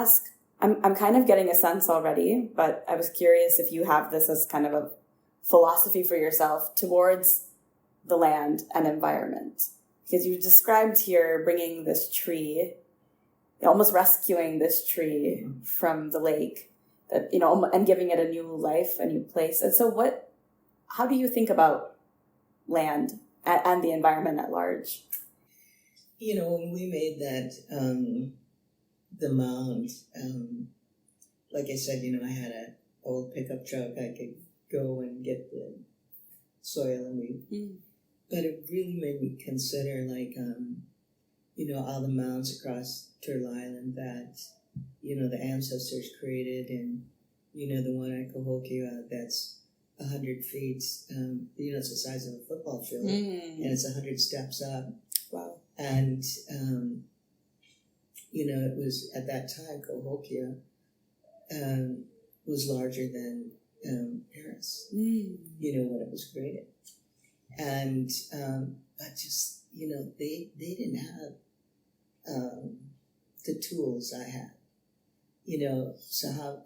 ask, I'm kind of getting a sense already, but I was curious if you have this as kind of a philosophy for yourself towards the land and environment. Because you described here bringing this tree, almost rescuing this tree from the lake, that, you know, and giving it a new life, a new place. And so how do you think about land and the environment at large? You know, when we made that, the mound, like I said, you know, I had an old pickup truck. I could go and get the soil and but it really made me consider, like, you know, all the mounds across Turtle Island that, you know, the ancestors created, and, you know, the one at Cahokia that's 100 feet, you know, it's the size of a football field, and it's 100 steps up. Wow. And, you know, it was, at that time, Cahokia was larger than Paris, you know, when it was created. And, but just, you know, they didn't have the tools I had, you know, so how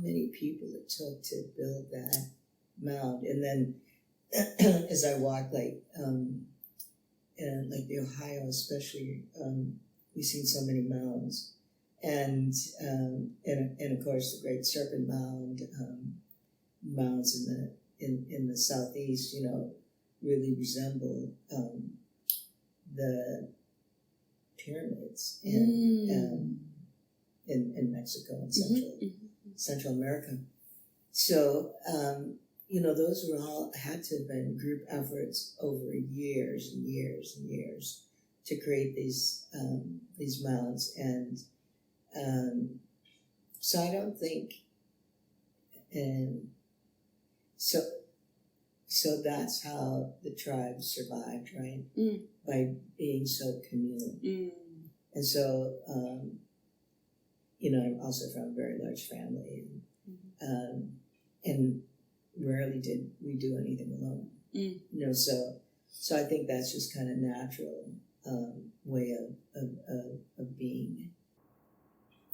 many people it took to build that mound. And then as I walked, like the Ohio especially, we've seen so many mounds. And of course the Great Serpent Mound, mounds in the southeast, you know, really resemble the pyramids in Mexico and Central America. So, you know, those were all had to have been group efforts over years and years and years to create these mounds. And so I don't think, so that's how the tribes survived, right? By being so communal. And so, you know, I'm also from a very large family, and rarely did we do anything alone. You know, so I think that's just kind of natural way of being.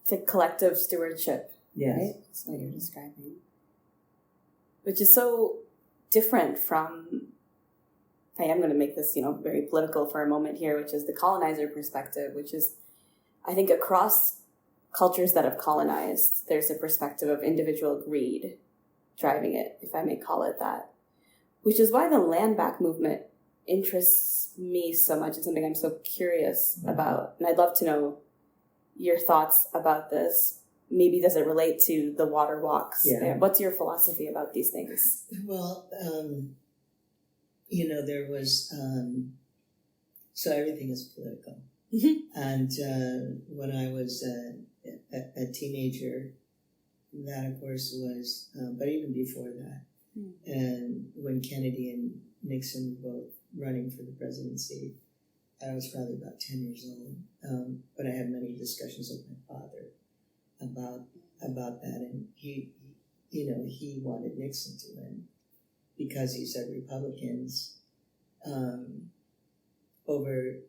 It's a collective stewardship, yes. Right? That's what you're describing. Which is so different from, I am going to make this, you know, very political for a moment here, which is the colonizer perspective, which is, I think, across cultures that have colonized, there's a perspective of individual greed driving it, if I may call it that, which is why the land back movement interests me so much. It's something I'm so curious about, and I'd love to know your thoughts about this. Maybe does it relate to the water walks? Yeah. What's your philosophy about these things? Well, you know, there was, so everything is political. And when I was a teenager, that of course was, but even before that, and when Kennedy and Nixon were both running for the presidency, I was probably about 10 years old. But I had many discussions with my father about that, and he, you know, he wanted Nixon to win because he said Republicans over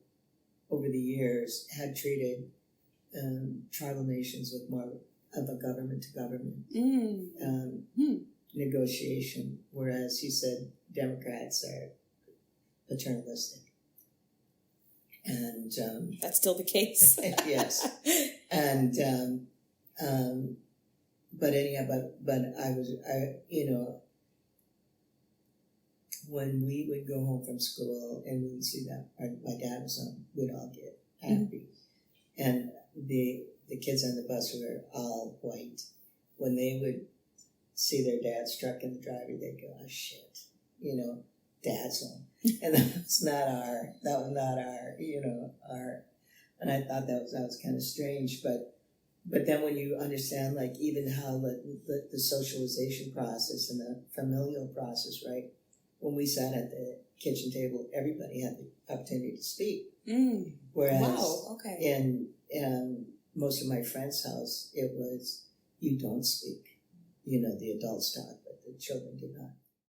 the years had treated tribal nations with more of a government to government negotiation, whereas he said Democrats are paternalistic. And that's still the case. Yes. And but anyhow, but I you know, when we would go home from school and we would see that my dad was home, we'd all get happy. And the kids on the bus were all white. When they would see their dad struck in the driveway, they'd go, "Oh shit, you know, Dad's home." And that was not our, you know, our. And I thought that was kind of strange, but then when you understand, like, even how the socialization process and the familial process, right? When we sat at the kitchen table, everybody had the opportunity to speak. Whereas in most of my friends' house, it was, you don't speak. You know, the adults talk, but the children do not.